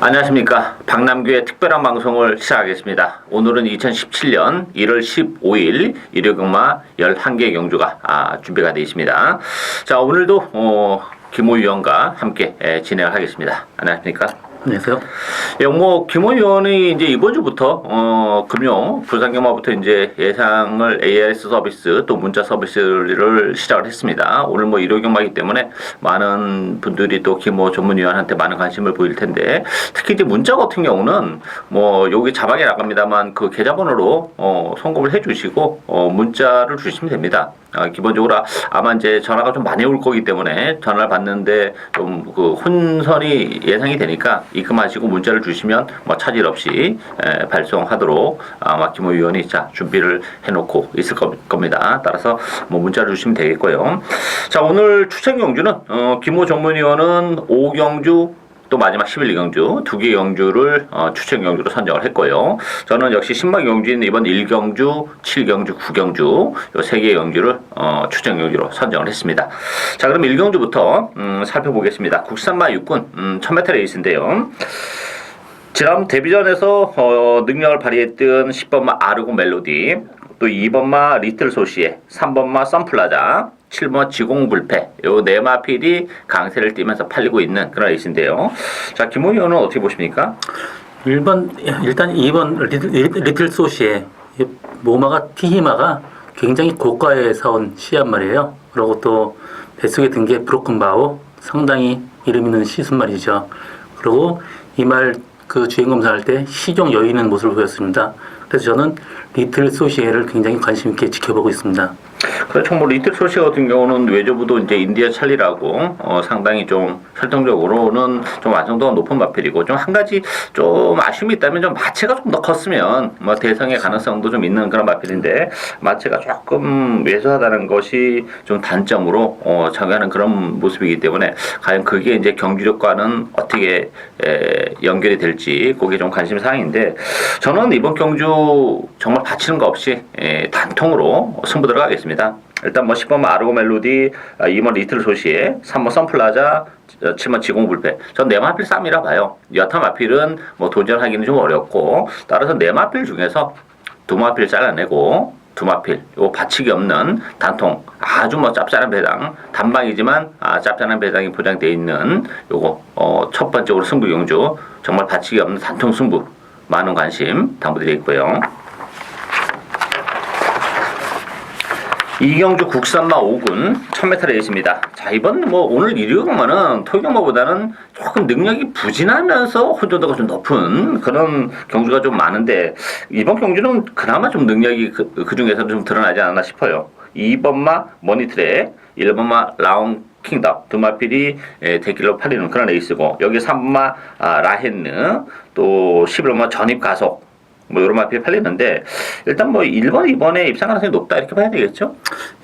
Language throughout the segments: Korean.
안녕하십니까. 박남규의 특별한 방송을 시작하겠습니다. 오늘은 2017년 1월 15일 일요경마 11개 경주가 준비가 되어 있습니다. 자, 오늘도 김호 위원과 함께 진행을 하겠습니다. 안녕하십니까. 안녕하세요. 김호 의원이 이제 이번 주부터 금융 부산경마부터 이제 예상을 AIS 서비스 또 문자 서비스를 시작을 했습니다. 오늘 일요경마이기 때문에 많은 분들이 또 김호 전문위원한테 많은 관심을 보일 텐데 특히 이제 문자 같은 경우는 여기 자막에 나갑니다만 그 계좌번호로 송금을 해주시고 문자를 주시면 됩니다. 기본적으로 아마 이제 전화가 좀 많이 올 거기 때문에 전화를 받는데 좀 그 혼선이 예상이 되니까 입금하시고 문자를 주시면 차질 없이 발송하도록 아마 김호 위원이 준비를 해놓고 있을 겁니다. 따라서 문자를 주시면 되겠고요. 자, 오늘 추천 경주는 김호 전문위원은 5경주 또 마지막 11경주 2개 경주를 추천 경주로 선정을 했고요. 저는 역시 10만 경주인 이번 1경주, 7경주, 9경주 요 3개의 경주를 추천 경주로 선정을 했습니다. 자, 그럼 1경주부터 살펴보겠습니다. 국산마 육군 1000m 레이스인데요. 지난 데뷔전에서 능력을 발휘했던 10번마 아르고 멜로디, 또 2번마 리틀 소시에, 3번마 선플라자, 7번 지공불패, 요 네 마필이 강세를 띠면서 팔리고 있는 그런 레이스인데요. 자, 김호 의원은 어떻게 보십니까? 일단 2번 리틀 소시에 모마가 티히마가 굉장히 고가에 사온 시한 말이에요. 그리고 또 뱃속에 든 게 브로큰 바오, 상당히 이름 있는 시순말이죠. 그리고 이 말 그 주행 검사할 때 시종 여유 있는 모습을 보였습니다. 그래서 저는 리틀 소시에를 굉장히 관심 있게 지켜보고 있습니다. 그렇죠. 리틀 소시 같은 경우는 외조부도 이제 인디아 찰리라고 상당히 좀 혈통적으로는 좀 완성도가 높은 마필이고, 좀 한 가지 좀 아쉬움이 있다면 좀 마체가 좀 더 컸으면 대성의 가능성도 좀 있는 그런 마필인데 마체가 조금 왜소하다는 것이 좀 단점으로 작용하는 그런 모습이기 때문에 과연 그게 이제 경주력과는 어떻게 연결이 될지 그게 좀 관심 사항인데, 저는 이번 경주 정말 받치는 거 없이 단통으로 승부 들어가겠습니다. 일단 10번 아르고 멜로디, 2번 리틀 소시에, 3번 선플라자, 7번 지공불패. 전 네마필 쌈이라 봐요. 여타 마필은 도전하기는 좀 어렵고, 따라서 네마필 중에서 두 마필 잘라내고 두 마필, 요 받치기 없는 단통, 아주 짭짤한 배당, 단방이지만 짭짤한 배당이 보장되어 있는 요거 첫 번째로 승부 경주, 정말 받치기 없는 단통 승부, 많은 관심 당부드리겠고요. 이경주 국산마 5군 1000m 레이스입니다. 자, 이번 오늘 일요경마는 토요경마보다는 조금 능력이 부진하면서 혼돈도가 좀 높은 그런 경주가 좀 많은데, 이번 경주는 그나마 좀 능력이 그 중에서는 좀 드러나지 않았나 싶어요. 2번마 머니트랙, 1번마 라운 킹덤 두 마필이 대길로 팔리는 그런 레이스고, 여기 3번마 라헨느, 또 11번마 전입가속, 이런 마필이 팔리는데, 일단 1번, 2번에 입상 가능성이 높다 이렇게 봐야 되겠죠?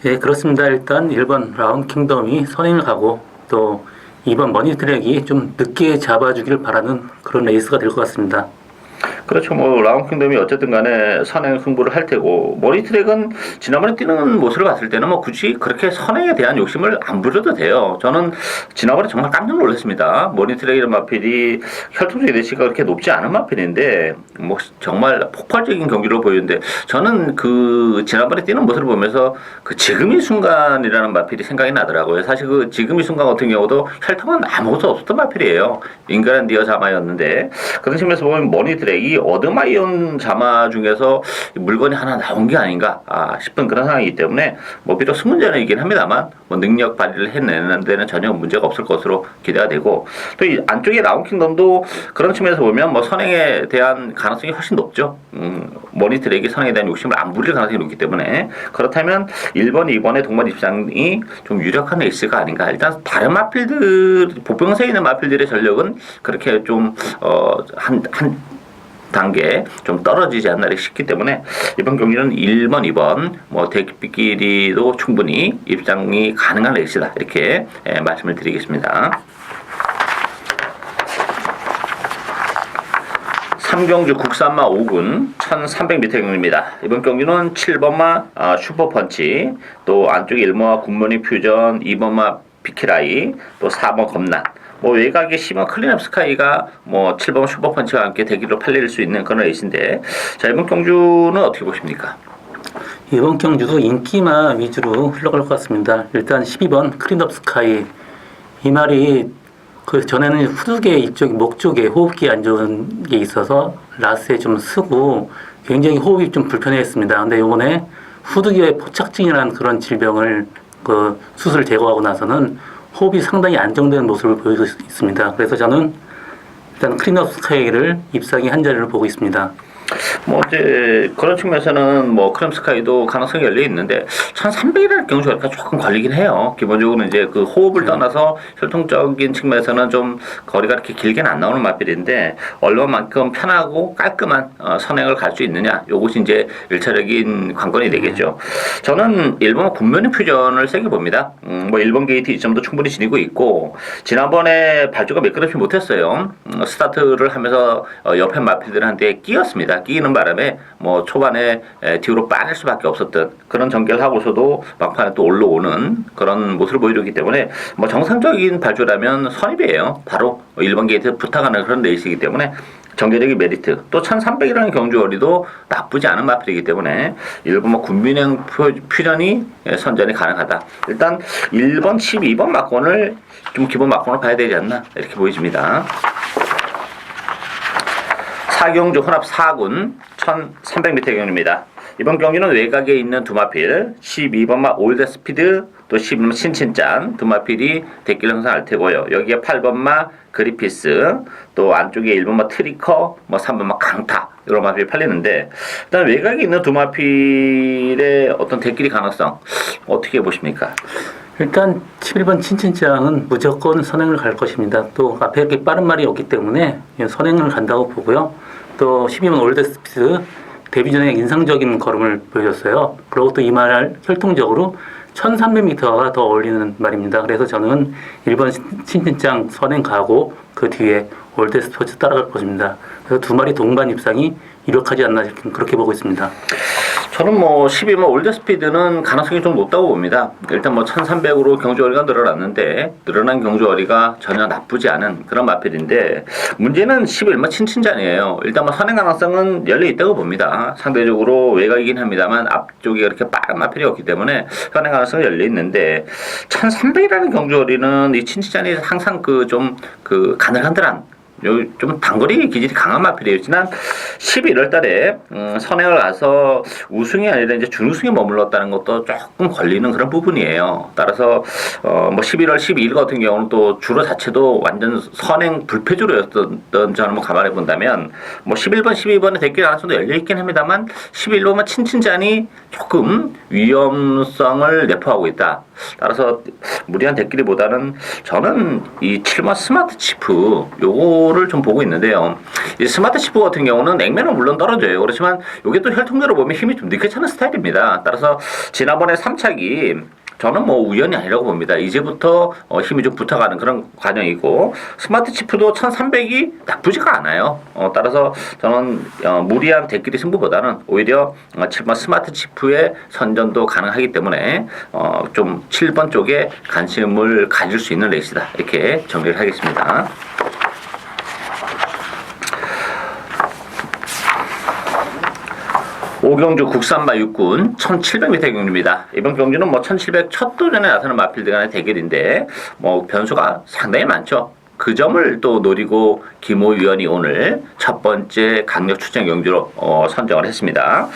예, 그렇습니다. 일단 1번 라운 킹덤이 선행을 가고, 또 2번 머니트랙이 좀 늦게 잡아주길 바라는 그런 레이스가 될 것 같습니다. 그렇죠. 라운 킹덤이 어쨌든 간에 선행 승부를 할 테고, 머니트랙은 지난번에 뛰는 모습을 봤을 때는 굳이 그렇게 선행에 대한 욕심을 안 부려도 돼요. 저는 지난번에 정말 깜짝 놀랐습니다. 머니트랙이라는 마필이 혈통적인 대시가 그렇게 높지 않은 마필인데 정말 폭발적인 경기를 보이는데, 저는 그 지난번에 뛰는 모습을 보면서 그 지금 이 순간이라는 마필이 생각이 나더라고요. 사실 그 지금 이 순간 같은 경우도 혈통은 아무것도 없었던 마필이에요. 잉그란 디어 자마였는데, 그런 측면에서 보면 머니트랙, 이 어드마이온 자마 중에서 물건이 하나 나온 게 아닌가 싶은 그런 상황이기 때문에 비록 승문전이긴 합니다만 능력 발휘를 해내는 데는 전혀 문제가 없을 것으로 기대가 되고, 또 이 안쪽에 라운 킹덤도 그런 측면에서 보면 선행에 대한 가능성이 훨씬 높죠. 머니트랙이 선행에 대한 욕심을 안 부릴 가능성이 높기 때문에, 그렇다면 1번, 2번의 동반 입장이 좀 유력한 레이스가 아닌가. 일단 다른 마필들, 보병세에 있는 마필들의 전력은 그렇게 좀 한 단계 좀 떨어지지 않나 싶기 때문에 이번 경기는 1번, 2번 대끼리도 충분히 입장이 가능한 레이스다 이렇게 말씀을 드리겠습니다. 3경주 국산마 5군 1300m 경기입니다. 이번 경기는 7번마 슈퍼펀치, 또 안쪽에 1번마 굿모닝 퓨전, 2번마 비키라이, 또 4번 검란, 뭐 외곽에 10번 클린업 스카이가 뭐 7번 슈퍼펀치와 함께 대기로 팔릴 수 있는 그런 레이스인데, 자, 이번 경주는 어떻게 보십니까? 이번 경주도 인기마 위주로 흘러갈 것 같습니다. 일단 12번 클린업 스카이, 이 말이 그 전에는 후두개 이쪽 목 쪽에 호흡기 안 좋은 게 있어서 라스에 좀 쓰고 굉장히 호흡이 좀 불편했습니다. 근데 이번에 후두개에 포착증이라는 그런 질병을 그 수술 제거하고 나서는 호흡이 상당히 안정되는 모습을 보이고 있습니다. 그래서 저는 일단 클린업 스카이를 입상이 한 자리를 보고 있습니다. 뭐 이제 그런 측면에서는 뭐 크림스카이도 가능성이 열려 있는데 1,300이라는 경주가 조금 걸리긴 해요. 기본적으로 이제 그 호흡을 떠나서 혈통적인 측면에서는 좀 거리가 이렇게 길게는 안 나오는 마필인데 얼마만큼 편하고 깔끔한 선행을 갈 수 있느냐, 요것이 이제 일차적인 관건이 되겠죠. 저는 1번 군면의 퓨전을 세게 봅니다. 뭐 1번 게이트 2점도 충분히 지니고 있고, 지난번에 발주가 매끄럽지 못했어요. 스타트를 하면서 옆에 마필들한테 끼었습니다. 끼는 바람에 뭐 초반에 뒤로 빠질 수밖에 없었던 그런 전개를 하고서도 막판에 또 올라오는 그런 모습을 보여줬기 때문에 뭐 정상적인 발주라면 선입이에요. 바로 1번 게이트 부탁하는 그런 레이스이기 때문에 전개적인 메리트, 또 1,300이라는 경주거리도 나쁘지 않은 마필이기 때문에 1번 뭐 군민행 퓨전이 선전이 가능하다. 일단 1번, 12번 막권을 좀 기본 막권을 봐야 되지 않나 이렇게 보여집니다. 사경주 혼합 4군 1300m 경주입니다. 이번 경기는 외곽에 있는 두 마필 12번마 올드스피드, 또 12번마 신친짠 두 마필이 대기를 형성할 테고요. 여기에 8번마 그리피스, 또 안쪽에 1번마 트리커, 뭐 3번마 강타 이런 마필이 팔리는데, 일단 외곽에 있는 두 마필의 어떤 대끼리 가능성 어떻게 보십니까? 일단 11번 친친짱은 무조건 선행을 갈 것입니다. 또 앞에 이렇게 빠른 말이 없기 때문에 선행을 간다고 보고요. 또 12번 올드스피드 데뷔 전에 인상적인 걸음을 보여줬어요. 그리고 또 이 말 혈통적으로 1300m가 더 어울리는 말입니다. 그래서 저는 1번 친친짱 선행 가고 그 뒤에 올드스피드 따라갈 것입니다. 그래서 두 마리 동반 입상이 이력하지 않나 그렇게 보고 있습니다. 저는 뭐 12번 올드스피드는 가능성이 좀 높다고 봅니다. 일단 뭐 1300으로 경주거리가 늘어났는데 늘어난 경주거리가 전혀 나쁘지 않은 그런 마필인데, 문제는 11번 친친잔이에요. 일단 뭐 선행 가능성은 열려 있다고 봅니다. 상대적으로 외곽이긴 합니다만 앞쪽에 그렇게 빠른 마필이 없기 때문에 선행 가능성이 열려 있는데, 1300이라는 경주거리는 이 친친잔이 항상 그 가늘한들한 좀 단거리 기질이 강한 마필이에요. 지난 11월 달에 선행을 가서 우승이 아니라 이제 준우승에 머물렀다는 것도 조금 걸리는 그런 부분이에요. 따라서 뭐 11월 12일 같은 경우는 또 주로 자체도 완전 선행 불패주로였던 저는 뭐 감안해 본다면 뭐 11번, 12번의 대결 가능성도 열려 있긴 합니다만 11번은 친친잔이 조금 위험성을 내포하고 있다. 따라서 무리한 대끼리보다는 저는 이 7번 스마트 치프 요거를 좀 보고 있는데요. 이 스마트 치프 같은 경우는 액면은 물론 떨어져요. 그렇지만 요게 또 혈통대로 보면 힘이 좀 늦게 차는 스타일입니다. 따라서 지난번에 3차기 저는 뭐 우연이 아니라고 봅니다. 이제부터 힘이 좀 붙어가는 그런 과정이고, 스마트 치프도 1300이 나쁘지가 않아요. 따라서 저는 무리한 대끼리 승부보다는 오히려 7번 스마트 치프의 선전도 가능하기 때문에 좀 7번 쪽에 관심을 가질 수 있는 레이스다, 이렇게 정리를 하겠습니다. 오경주 국산마 육군 1700m 경주입니다. 이번 경주는 뭐 1700 첫 도전에 나서는 마필드 간의 대결인데 뭐 변수가 상당히 많죠. 그 점을 또 노리고 김호 위원이 오늘 첫 번째 강력 출전 경주로 선정을 했습니다.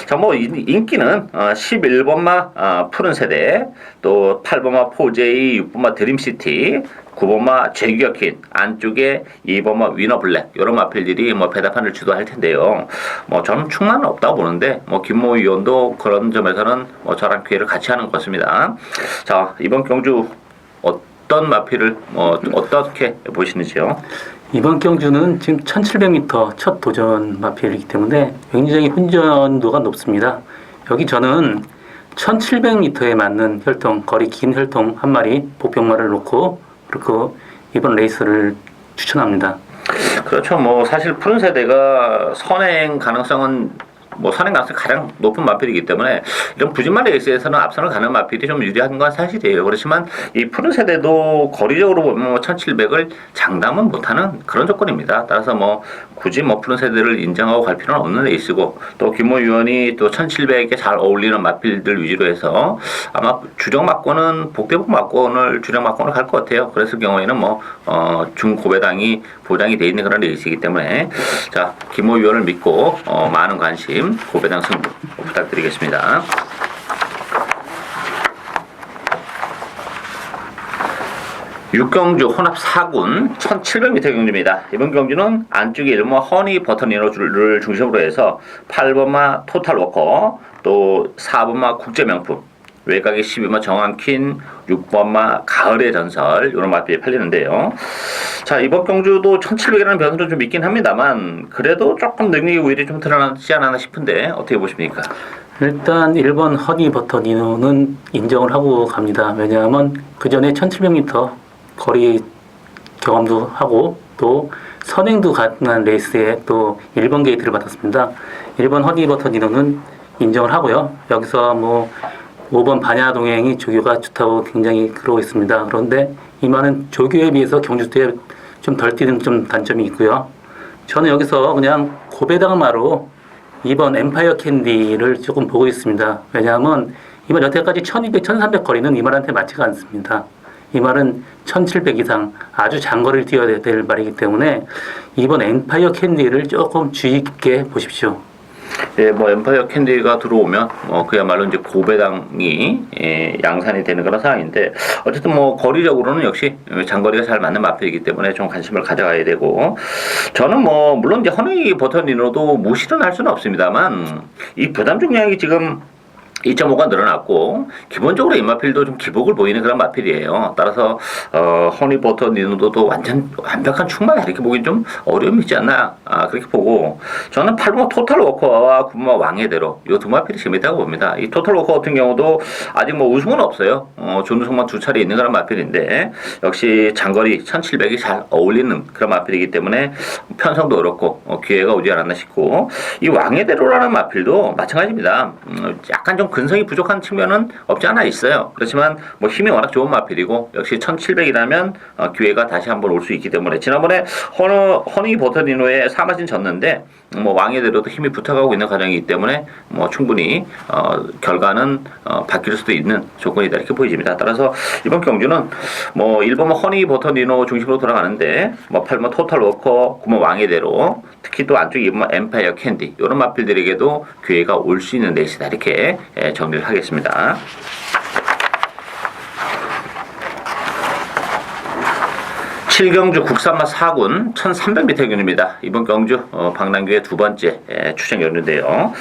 자, 뭐 인기는 11번마 푸른 세대, 또 8번마 포제이, 6번마 드림시티, 9번마 제규어킨, 안쪽에 2번마 위너블랙, 이런 마필들이 뭐 배달판을 주도할 텐데요. 뭐 저는 충만은 없다고 보는데 뭐 김모 의원도 그런 점에서는 뭐 저랑 기회를 같이 하는 것 같습니다. 자, 이번 경주 어떤 마필을 어떻게 보시는지요? 이번 경주는 지금 1700m 첫 도전 마필이기 때문에 굉장히 훈련도가 높습니다. 여기 저는 1700m에 맞는 혈통, 거리 긴 혈통 한 마리 보병마를 놓고 그리고 이번 레이스를 추천합니다. 그렇죠. 뭐 사실 푸른 세대가 선행 가능성은 뭐 선행 가능성이 가장 높은 마필이기 때문에 이런 부진말 레이스에서는 앞선을 가는 마필이 좀 유리한 건 사실이에요. 그렇지만 이 푸른 세대도 거리적으로 보면 1700을 장담은 못하는 그런 조건입니다. 따라서 뭐 굳이 뭐 푸른 세대를 인정하고 갈 필요는 없는 레이스고, 또 김모 위원이 또 1700에 잘 어울리는 마필들 위주로 해서 아마 주력 막권은 복대복 막권을 주력 막권을 갈 것 같아요. 그랬을 경우에는 뭐 중고배당이 보장이 돼 있는 그런 레이스이기 때문에 자, 김모 위원을 믿고 많은 관심 고배당 승부 부탁드리겠습니다. 육경주 혼합 4군 1700m 경주입니다. 이번 경주는 안쪽에 1번마 허니 버터니노를 중심으로 해서 8번마 토탈워커, 또 4번마 국제명품, 외곽에 12번마 정한퀸, 6번마 가을의 전설, 이런 마필이 팔리는데요. 자, 이번 경주도 1700이라는 변수를 좀 있긴 합니다만 그래도 조금 능력이 오히려 좀 드러나지 않았나 싶은데 어떻게 보십니까? 일단 1번 허니 버터니노는 인정을 하고 갑니다. 왜냐하면 그 전에 1700m 거리 경험도 하고 또 선행도 가능한 레이스에 또 1번 게이트를 받았습니다. 1번 허니 버터니노는 인정을 하고요. 여기서 뭐 5번 반야동행이 조교가 좋다고 굉장히 그러고 있습니다. 그런데 이만은 조교에 비해서 경주 때 좀 덜 뛰는 좀 단점이 있고요. 저는 여기서 그냥 고배당마로 2번 엠파이어 캔디를 조금 보고 있습니다. 왜냐하면 이번 여태까지 1200, 1300 거리는 이 말한테 맞지가 않습니다. 이 말은 1700 이상 아주 장거리를 뛰어야 될 말이기 때문에 이번 엠파이어 캔디를 조금 주의 깊게 보십시오. 예, 뭐 엠파이어 캔디가 들어오면 그야말로 이제 고배당이 양산이 되는 그런 상황인데, 어쨌든 뭐 거리적으로는 역시 장거리가 잘 맞는 마필이기 때문에 좀 관심을 가져가야 되고, 저는 뭐 물론 이제 허니 버터니노도 무시는 할 수는 없습니다만 이 부담 중량이 지금 2.5가 늘어났고 기본적으로 이 마필도 좀 기복을 보이는 그런 마필이에요. 따라서 허니버터 니노도 완벽한 충만 이렇게 보기 좀 어려움이 있지 않나 그렇게 보고, 저는 8번 토탈워커와 9번 왕의대로 이 두 마필이 재밌다고 봅니다. 이 토탈워커 같은 경우도 아직 뭐 우승은 없어요. 준우승만 2차례 있는 그런 마필인데 역시 장거리 1700이 잘 어울리는 그런 마필이기 때문에 편성도 그렇고 기회가 오지 않았나 싶고, 이 왕의대로라는 마필도 마찬가지입니다. 약간 좀 근성이 부족한 측면은 없지 않아 있어요. 그렇지만 뭐 힘이 워낙 좋은 마필이고 역시 1700이라면 기회가 다시 한번 올 수 있기 때문에, 지난번에 허니 버터니노에 사마진 졌는데 뭐 왕의대로도 힘이 붙어가고 있는 과정이기 때문에 뭐 충분히 결과는 바뀔 수도 있는 조건이다 이렇게 보여집니다. 따라서 이번 경주는 뭐 1번 허니 버터니노 중심으로 돌아가는데 뭐 8번 토탈워커, 9번 왕의대로, 특히 또 안쪽에 2번 엠파이어 캔디, 이런 마필들에게도 기회가 올 수 있는 레이스다 이렇게 정리를 하겠습니다. 칠경주 국산마 4군 1300m 경주입니다. 이번 경주 방랑규의 두 번째 추천 경주인데요.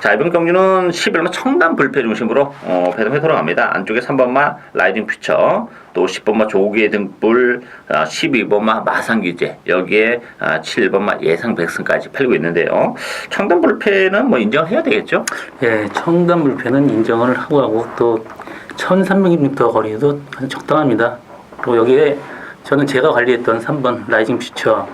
자, 이번 경주는 11번 청담 불패 중심으로 배동에 돌아갑니다. 안쪽에 3번마 라이딩 퓨처, 또 10번마 조기의 등불, 12번마 마상기제, 여기에 7번마 예상 백승까지 팔리고 있는데요. 청담 불패는 뭐 인정을 해야 되겠죠? 예, 청담 불패는 인정을 하고 또 1300m 거리도 아주 적당합니다. 그리고 여기에 저는 제가 관리했던 3번 라이징 퓨처,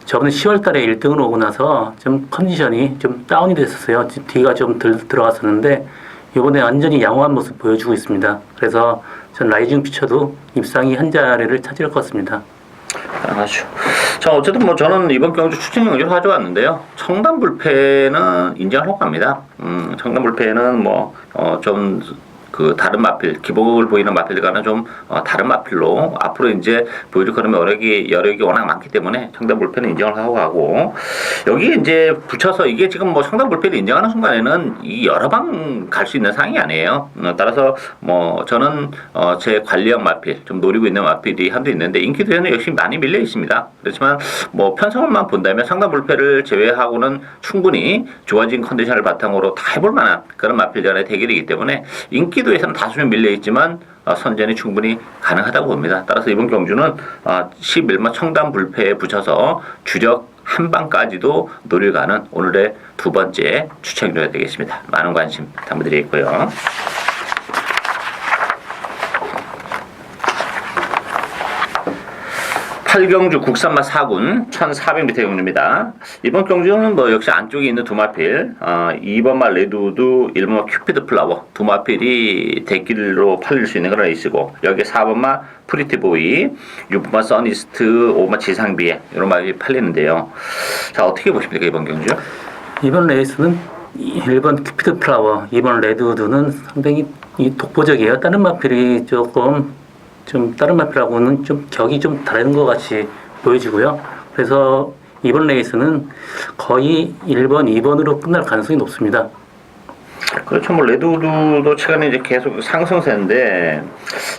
저번에 10월 달에 1등으로 오고 나서 좀 컨디션이 좀 다운이 됐었어요. 뒤가 좀 들어갔었는데 이번에 완전히 양호한 모습 보여주고 있습니다. 그래서 전 라이징 퓨처도 입상이 한 자리를 차지할 것 같습니다. 아주. 자, 어쨌든 뭐 저는 이번 경주 추천 경주를 가져왔는데요. 청담 불패는 인정을 하고 갑니다. 청담 불패는 뭐 좀 그 다른 마필, 기복을 보이는 마필과는 좀 다른 마필로 앞으로 이제 보여줄 그런 여력이 워낙 많기 때문에 청담 불패는 인정을 하고 가고, 여기 이제 붙여서 이게 지금 뭐 청담 불패를 인정하는 순간에는 이 여러 방 갈 수 있는 상황이 아니에요. 따라서 뭐 저는 제 관리형 마필 좀 노리고 있는 마필이 한두 있는데 인기도에는 역시 많이 밀려 있습니다. 그렇지만 뭐 편성만 본다면 청담 불패를 제외하고는 충분히 좋아진 컨디션을 바탕으로 다 해볼 만한 그런 마필전의 대결이기 때문에 인기도에서는 다수는 밀려 있지만 선전이 충분히 가능하다고 봅니다. 따라서 이번 경주는 11마 청담 불패에 붙여서 주력 한 방까지도 노려가는 오늘의 두 번째 추천이 되겠습니다. 많은 관심 당부드리겠고요. 8경주 국산마 4군 1400m 경주입니다. 이번 경주는 뭐 역시 안쪽에 있는 두 마필 2번마 레드우드 1번마 큐피드 플라워 두 마필이 대길로 팔릴 수 있는 그런 레이스고 여기 4번마 프리티보이 6번마 써니스트 5번마 지상비에 이런 마필이 팔리는데요. 자 어떻게 보십니까 이번 경주? 이번 레이스는 1번 큐피드 플라워, 2번 레드우드는 상당히 독보적이에요. 다른 마필이 조금 좀 다른 마필하고는 좀 격이 좀 다른 것 같이 보여지고요. 그래서 이번 레이스는 거의 1번, 2번으로 끝날 가능성이 높습니다. 그렇죠. 뭐 레드우드도 최근에 이제 계속 상승세인데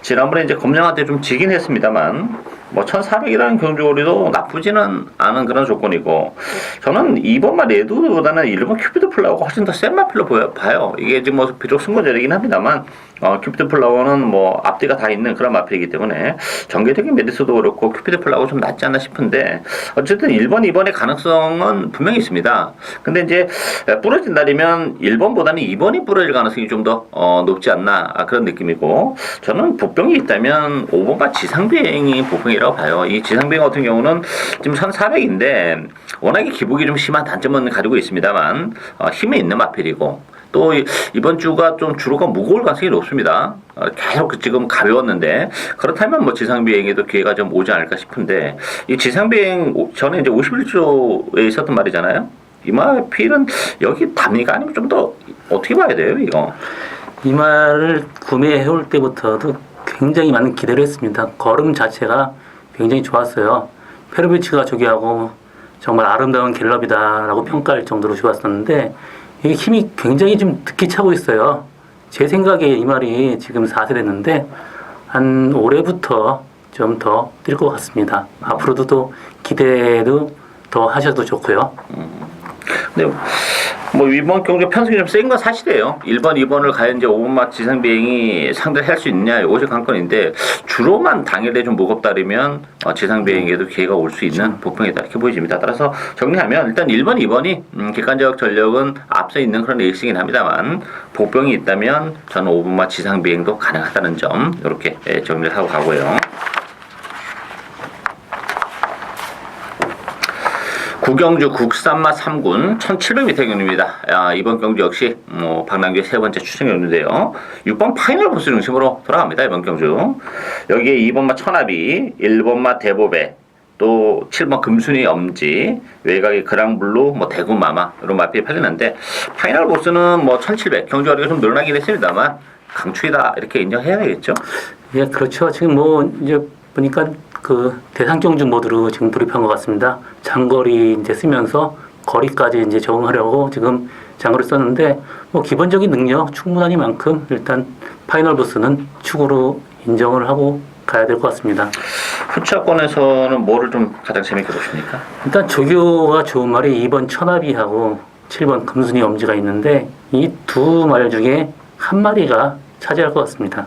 지난번에 이제 검령한테 좀 지긴 했습니다만 뭐 1400이라는 경주거리도 나쁘지는 않은 그런 조건이고 저는 2번마 레드우드보다는 1번 큐피드 플라워가 훨씬 더 센 마필로 봐요. 이게 지금 뭐 비록 승부전이긴 합니다만 큐피드 플라워는 뭐 앞뒤가 다 있는 그런 마필이기 때문에 전개적인 메리트도 그렇고 큐피드 플라워가 좀 낫지 않나 싶은데 어쨌든 1번, 2번의 가능성은 분명히 있습니다. 근데 이제 부러진 날이면 1번보다는 2번이 부러질 가능성이 좀 더 높지 않나 그런 느낌이고 저는 복병이 있다면 5번과 지상비행이 복병이라고 봐요. 이 지상비행 같은 경우는 지금 1400인데 워낙에 기복이 좀 심한 단점은 가지고 있습니다만 힘에 있는 마필이고 또 이번 주가 좀 주로가 무거울 가능성이 높습니다. 계속 지금 가벼웠는데 그렇다면 뭐 지상비행에도 기회가 좀 오지 않을까 싶은데 이 지상비행 전에 이제 51조에 있었던 말이잖아요. 이 마필은 여기 답니까? 아니면 좀 더 어떻게 봐야 돼요 이거? 이 말을 구매해올 때부터도 굉장히 많은 기대를 했습니다. 걸음 자체가 굉장히 좋았어요. 페르비치가 조기하고 정말 아름다운 갤럽이다라고 평가할 정도로 좋았었는데 이게 힘이 굉장히 좀 늦게 차고 있어요. 제 생각에 이 말이 지금 4세 됐는데 한 올해부터 좀 더 뛸 것 같습니다. 앞으로도 또 기대도 더 하셔도 좋고요. 근데 뭐 이번 경주 편승이 좀 센 건 사실이에요. 1번, 2번을 가야 이제 5번마 지상비행이 상대를 할 수 있냐 이것이 관건인데 주로만 당일에 좀 무겁다면 지상비행에도 기회가 올 수 있는 복병이다 이렇게 보여집니다. 따라서 정리하면 일단 1번, 2번이 객관적 전력은 앞서 있는 그런 레이스이긴 합니다만 복병이 있다면 저는 5번마 지상비행도 가능하다는 점 이렇게 정리를 하고 가고요. 구경주 국산마 3군 1700m 경주입니다. 이번 경주 역시 박남규의 세 번째 추천 경주인데요. 6번 파이널 보스 중심으로 돌아갑니다. 이번 경주. 여기에 2번마 천하비, 1번마 대보배, 또 7번 금순이 엄지, 외곽의 그랑블루, 뭐 대구 마마 이런 마필이 팔리는데 파이널 보스는 뭐 1700 경주거리가 좀 늘어나긴 했습니다만 강추이다 이렇게 인정해야 되겠죠? 예, 그렇죠. 지금 뭐 이제 보니까 그 대상 경주 모드로 지금 돌입한 것 같습니다. 장거리 이제 쓰면서 거리까지 이제 적응하려고 지금 장거리 썼는데 뭐 기본적인 능력 충분하니만큼 일단 파이널 보스는 축으로 인정을 하고 가야 될 것 같습니다. 후차권에서는 뭐를 좀 가장 재밌게 보십니까? 일단 조교가 좋은 말이 2번 천하비하고 7번 금순이 엄지가 있는데 이 두 말 중에 한 마리가 차지할 것 같습니다.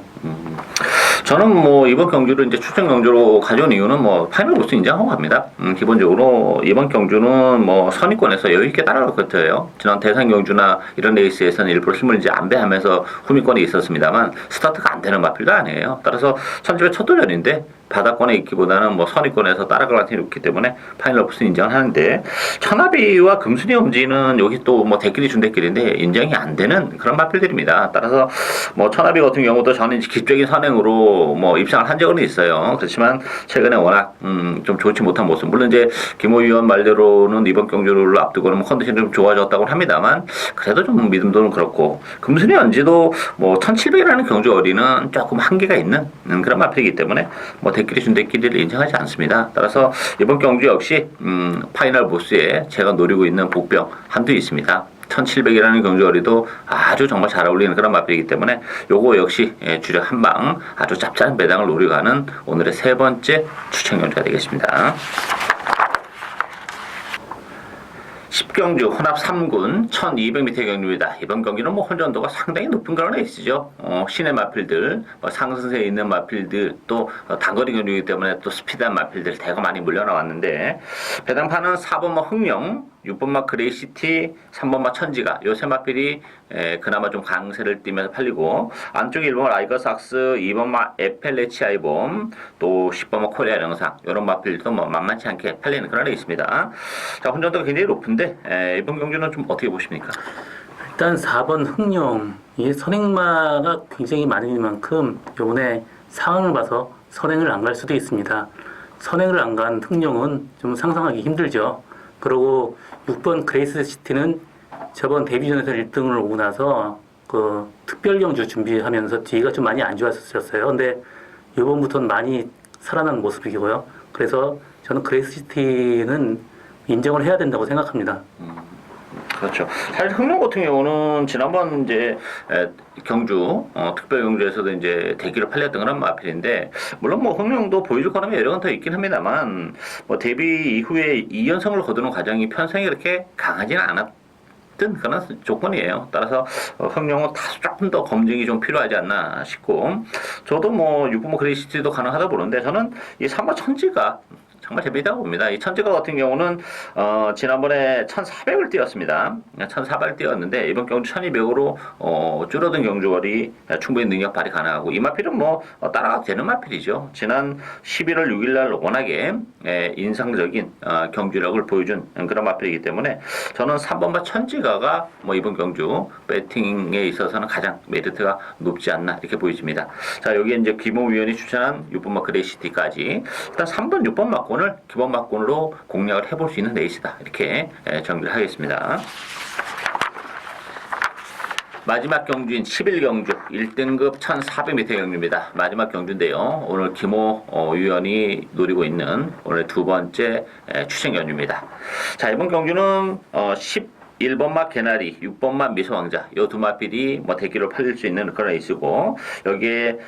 저는 뭐 이번 경주를 이제 추천 경주로 가져온 이유는 뭐 파이널 보스 인정하고 갑니다. 기본적으로 이번 경주는 뭐 선의권에서 여유 있게 따라갈 것 같아요. 지난 대상 경주나 이런 레이스에서는 일부러 힘을 이제 안배하면서 후미권에 있었습니다만 스타트가 안 되는 마필도 아니에요. 따라서 천집의 첫 도전인데 바닥권에 있기보다는 뭐 선의권에서 따라갈 가능성이 높기 때문에 파이널 보스 인정을 하는데 천하비와 금순이 엄지는 여기 또 뭐 대끼리 준대끼리인데 인정이 안 되는 그런 마필들입니다. 따라서 뭐 천하비 같은 경우도 저는 기적인 선행으로 뭐 입상을 한 적은 있어요. 그렇지만 최근에 워낙 좀 좋지 못한 모습. 물론 이제 김호 위원 말대로는 이번 경주를 앞두고는 컨디션이 좀 좋아졌다고 합니다만 그래도 좀 믿음도는 그렇고 금순이 엄지도 뭐 1700이라는 경주거리는 조금 한계가 있는 그런 마필이기 때문에 뭐 대끼리 준대끼리를 인정하지 않습니다. 따라서 이번 경주 역시 파이널 보스에 제가 노리고 있는 복병 한두 있습니다. 1700이라는 경주거리도 아주 정말 잘 어울리는 그런 마필이기 때문에 요거 역시 주력 한방 아주 짭짤한 배당을 노리고 가는 오늘의 세 번째 추천 경주가 되겠습니다. 습경주 혼합 3군 1200m 경주입니다. 이번 경기는 뭐 혼전도가 상당히 높은 그런 레이스죠. 시내 마필들, 상승세에 있는 마필들, 또 단거리 경주이기 때문에 또 스피드한 마필들 대거 많이 물려 나왔는데, 배당판은 4번마 흥령, 6번마 그레이시티, 3번마 천지가 요 세 마필이 그나마 좀 강세를 띠면서 팔리고, 안쪽에 1번마 라이거삭스, 2번마 에펠레치아이봄, 또 10번마 코리아 영상 이런 마필도 뭐 만만치 않게 팔리는 그런 레이스입니다. 자, 혼전도가 굉장히 높은데 이번 경주는 좀 어떻게 보십니까? 일단 4번 흥룡, 이 선행마가 굉장히 많은 만큼 요번에 상황을 봐서 선행을 안 갈 수도 있습니다. 선행을 안 간 흥룡은 좀 상상하기 힘들죠. 그리고 6번 그레이스 시티는 저번 데뷔전에서 1등을 오고 나서 그 특별 경주 준비하면서 뒤가 좀 많이 안 좋았었어요. 근데 이번부터는 많이 살아난 모습이고요. 그래서 저는 그레이스 시티는 인정을 해야 된다고 생각합니다. 그렇죠. 사실 흥룡 같은 경우는 지난번 이제 경주 특별 경주에서도 이제 대기로 팔렸던 그런 마필인데, 물론 뭐 흥룡도 보여줄 거라면 여러 건 더 있긴 합니다만, 뭐 데뷔 이후에 2연승을 거두는 과정이 편성이 그렇게 강하지는 않았던 그런 조건이에요. 따라서 흥룡은 다소 조금 더 검증이 좀 필요하지 않나 싶고, 저도 뭐 6번 그레이시티도 가능하다 보는데, 저는 이 3번 천지가 정말 재미있다고 봅니다. 이 천지가 같은 경우는 지난번에 1400을 뛰었습니다. 1400을 뛰었는데 이번 경주 1200으로 줄어든 경주거리 충분히 능력 발휘 가능하고, 이 마필은 뭐 따라가도 되는 마필이죠. 지난 11월 6일날 워낙에 인상적인 경주력을 보여준 그런 마필이기 때문에 저는 3번바 천지가가 뭐 이번 경주 배팅에 있어서는 가장 메리트가 높지 않나 이렇게 보여집니다. 자, 여기에 이제 김호위원이 추천한 6번마 그레이시티까지 일단 3번, 6번 맞고 오늘 기본 막군으로 공략을 해볼 수 있는 레이스다. 이렇게 정리를 하겠습니다. 마지막 경주인 11경주 1등급 1400m 경주입니다. 마지막 경주인데요. 오늘 김호 위원이 노리고 있는 오늘 두 번째 추천 경주입니다. 자, 이번 경주는 1번마 개나리, 6번마 미소왕자 이 두 마필이 뭐 대기로 팔릴 수 있는 그런 레이스고, 여기에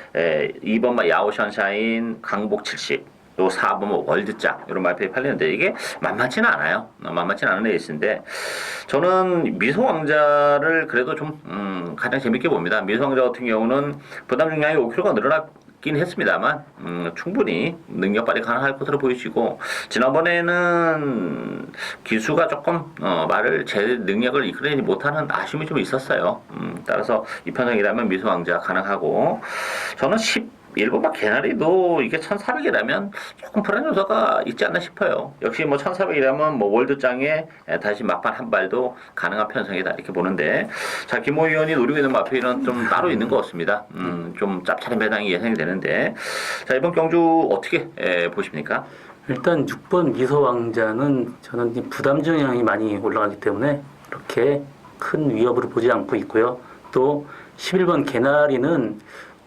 2번마 야오션샤인 강복 70, 또 4번 월드짱 이런 말필이 팔리는데, 이게 만만치는 않아요. 만만치는 않은 레이스인데, 저는 미소왕자를 그래도 좀 가장 재밌게 봅니다. 미소왕자 같은 경우는 부담 중량이 5kg가 늘어났긴 했습니다만 충분히 능력 발휘 가능할 것으로 보이시고, 지난번에는 기수가 조금 말을 제 능력을 이끌어내지 못하는 아쉬움이 좀 있었어요. 따라서 이 편성이라면 미소왕자 가능하고, 저는 1번마 개나리도 이게 1400이라면 조금 불안 요소가 있지 않나 싶어요. 역시 뭐 1400이라면 뭐 월드장에 다시 막판 한 발도 가능한 편성이다 이렇게 보는데, 자, 김호 의원이 노리고 있는 마필은 좀 따로 있는 것 같습니다. 좀 짭짤한 배당이 예상이 되는데, 자, 이번 경주 어떻게 보십니까? 일단 6번 미소왕자는 저는 부담 정량이 많이 올라가기 때문에 그렇게 큰 위협으로 보지 않고 있고요. 또 11번 개나리는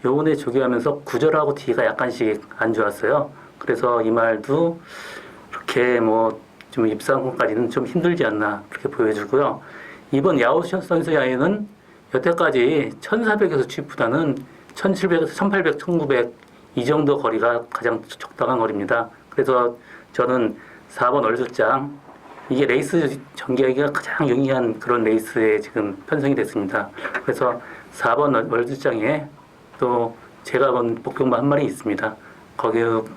요번에 조교하면서 구절하고 뒤가 약간씩 안 좋았어요. 그래서 이 말도 그렇게 뭐 좀 입상권까지는 좀 힘들지 않나 그렇게 보여주고요. 이번 야오션 선수야에는 여태까지 1400에서 취입보다는 1700에서 1800, 1900 이 정도 거리가 가장 적당한 거리입니다. 그래서 저는 4번 월드장, 이게 레이스 전개하기가 가장 용이한 그런 레이스에 지금 편성이 됐습니다. 그래서 4번 월드장에 또 제가 본 복병마 한 마리 있습니다.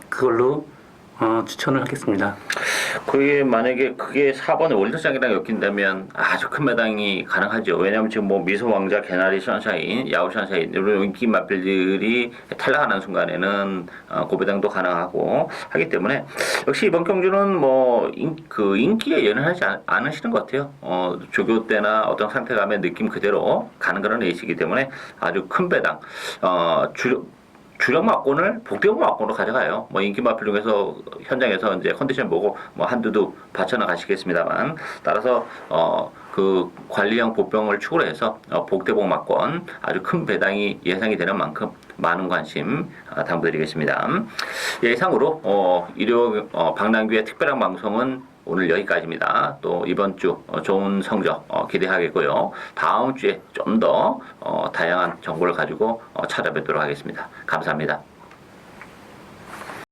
그걸로 추천을 하겠습니다. 그게 만약에 그게 4번의 월드장이랑 엮인다면 아주 큰 매당이 가능하죠. 왜냐하면 지금 뭐 미소왕자, 개나리, 션샤인, 야오 션샤인 이런 인기 마필들이 탈락하는 순간에는 고배당도 가능하고 하기 때문에, 역시 이번 경주는 뭐 그 인기에 연연하지 않으시는 것 같아요. 조교 때나 어떤 상태감의 느낌 그대로 가는 그런 레이스이기 때문에 아주 큰 배당, 주력 막권을 복대부 막권으로 가져가요. 뭐 인기 마필 중에서 현장에서 이제 컨디션 보고 뭐 한두두 받쳐나 가시겠습니다만, 따라서 그 관리형 보병을 축으로 해서 복대복 막권 아주 큰 배당이 예상이 되는 만큼 많은 관심 당부드리겠습니다. 예, 이상으로 일요 박남규의 특별한 방송은 오늘 여기까지입니다. 또 이번 주 좋은 성적 기대하겠고요. 다음 주에 좀 더 다양한 정보를 가지고 찾아뵙도록 하겠습니다. 감사합니다.